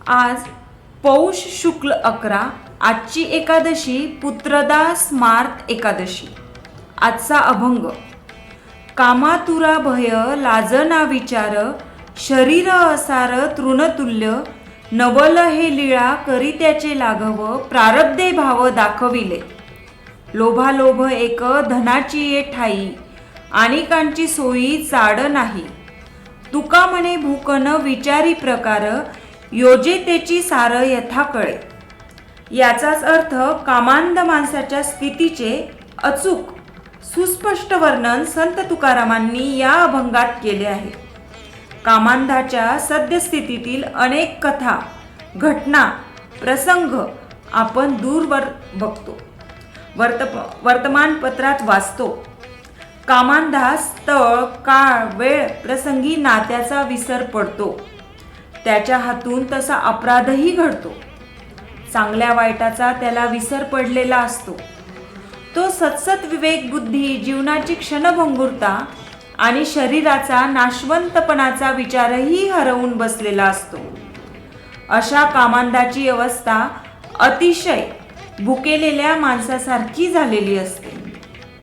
आज पौष शुक्ल 11, आजची एकादशी पुत्रदा स्मार्त एकादशी। आजचा अभंग। कामातुरा भय लाजना विचार, शरीर असार तृणतुल्य, नवल हे लीळा करी त्याचे लाघव, प्रारब्धे भाव दाखविले। लोभालोभ एक धनाची ये ठाई, अनेकांची सोयी चाड नाही। तुका म्हणे भूक न विचारी प्रकार, योजे तेची सार यथा कळे। याचाच अर्थ कामांध माणसाच्या स्थितीचे अचूक सुस्पष्ट वर्णन संत तुकारामांनी या अभंगात केले आहे। कामांधाच्या सद्यस्थितीतील अनेक कथा, घटना, प्रसंग आपण दूरवर बघतो, वर्तमानपत्रात वाचतो। कामांधा स्थळ, काळ, वेळ प्रसंगी नात्याचा विसर पडतो, त्याच्या हातून तसा अपराधही घडतो। चांगल्या वाईटाचा त्याला विसर पडलेला असतो। तो सत्सत विवेक बुद्धी, जीवनाची क्षणभंगुरता आणि शरीराचा नाशवंतपणाचा विचारही हरवून बसलेला असतो। अशा कामांधाची अवस्था अतिशय भुकेलेल्या माणसासारखी झालेली असते।